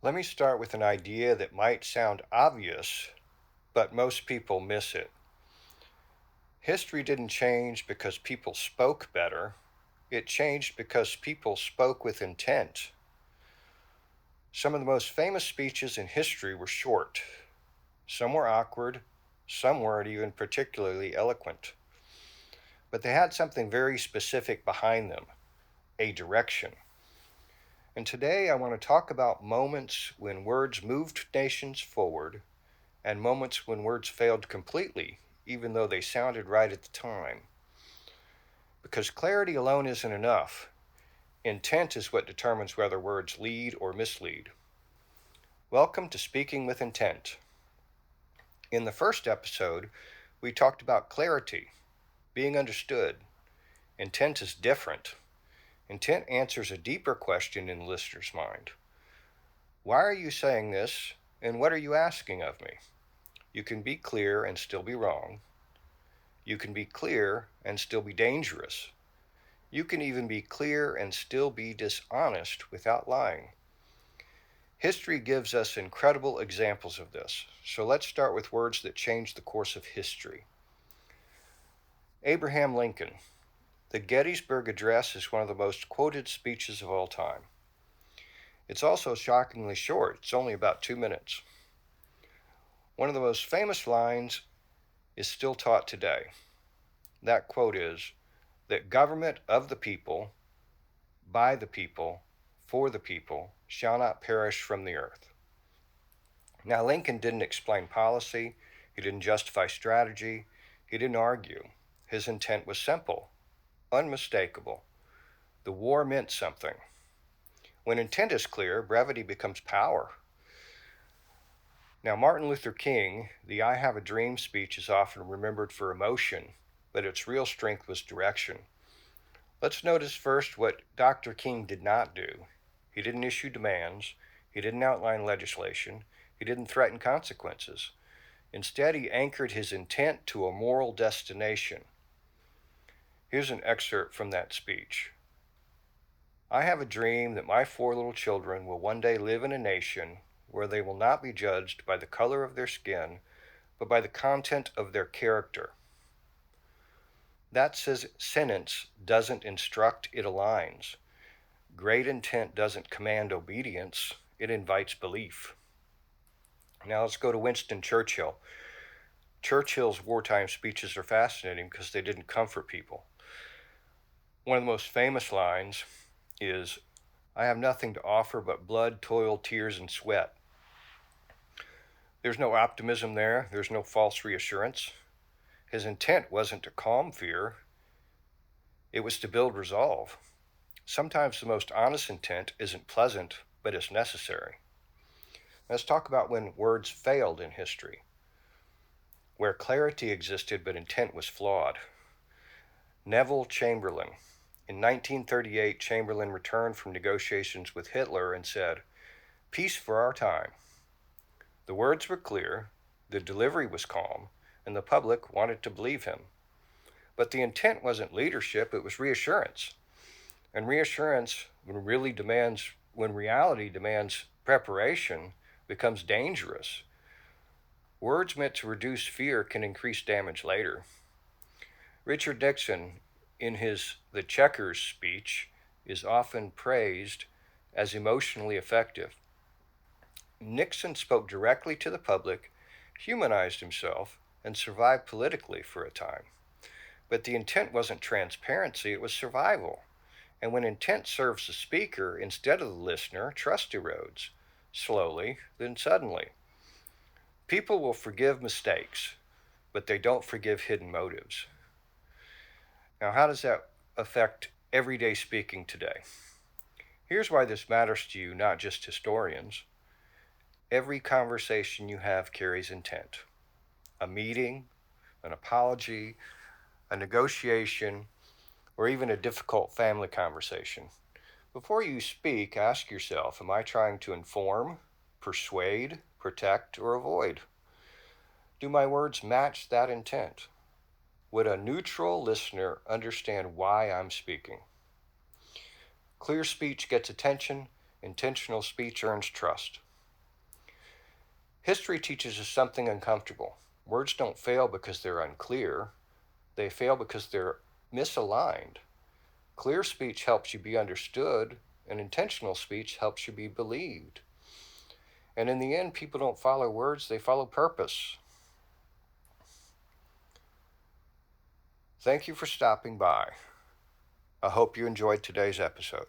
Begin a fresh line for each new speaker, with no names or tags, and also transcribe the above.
Let me start with an idea that might sound obvious, but most people miss it. History didn't change because people spoke better. It changed because people spoke with intent. Some of the most famous speeches in history were short. Some were awkward. Some weren't even particularly eloquent. But they had something very specific behind them, a direction. And today I want to talk about moments when words moved nations forward and moments when words failed completely, even though they sounded right at the time. Because clarity alone isn't enough. Intent is what determines whether words lead or mislead. Welcome to Speaking with Intent. In the first episode, we talked about clarity, being understood. Intent is different. Intent answers a deeper question in the listener's mind. Why are you saying this, and what are you asking of me? You can be clear and still be wrong. You can be clear and still be dangerous. You can even be clear and still be dishonest without lying. History gives us incredible examples of this, so let's start with words that changed the course of history. Abraham Lincoln. The Gettysburg Address is one of the most quoted speeches of all time. It's also shockingly short. It's only about 2 minutes. One of the most famous lines is still taught today. That quote is, that government of the people, by the people, for the people, shall not perish from the earth. Now, Lincoln didn't explain policy. He didn't justify strategy. He didn't argue. His intent was simple, unmistakable. The war meant something. When intent is clear, brevity becomes power. Now, Martin Luther King, the I Have a Dream speech is often remembered for emotion, but its real strength was direction. Let's notice first what Dr. King did not do. He didn't issue demands. He didn't outline legislation. He didn't threaten consequences. Instead, he anchored his intent to a moral destination. Here's an excerpt from that speech. I have a dream that my 4 little children will one day live in a nation where they will not be judged by the color of their skin, but by the content of their character. That sentence doesn't instruct, it aligns. Great intent doesn't command obedience, it invites belief. Now let's go to Winston Churchill. Churchill's wartime speeches are fascinating because they didn't comfort people. One of the most famous lines is, I have nothing to offer but blood, toil, tears, and sweat. There's no optimism there. There's no false reassurance. His intent wasn't to calm fear. It was to build resolve. Sometimes the most honest intent isn't pleasant, but it's necessary. Let's talk about when words failed in history, where clarity existed but intent was flawed. Neville Chamberlain. In 1938, Chamberlain returned from negotiations with Hitler and said, "Peace for our time." The words were clear, the delivery was calm, and the public wanted to believe him. But the intent wasn't leadership, it was reassurance. And reassurance, when reality demands preparation, becomes dangerous. Words meant to reduce fear can increase damage later. Richard Nixon, in his The Checkers speech, is often praised as emotionally effective. Nixon spoke directly to the public, humanized himself, and survived politically for a time. But the intent wasn't transparency, it was survival. And when intent serves the speaker instead of the listener, trust erodes, slowly, then suddenly. People will forgive mistakes, but they don't forgive hidden motives. Now, how does that affect everyday speaking today? Here's why this matters to you, not just historians. Every conversation you have carries intent. A meeting, an apology, a negotiation, or even a difficult family conversation. Before you speak, ask yourself, am I trying to inform, persuade, protect, or avoid? Do my words match that intent? Would a neutral listener understand why I'm speaking? Clear speech gets attention, intentional speech earns trust. History teaches us something uncomfortable. Words don't fail because they're unclear. They fail because they're misaligned. Clear speech helps you be understood, and intentional speech helps you be believed. And in the end, people don't follow words, they follow purpose. Thank you for stopping by. I hope you enjoyed today's episode.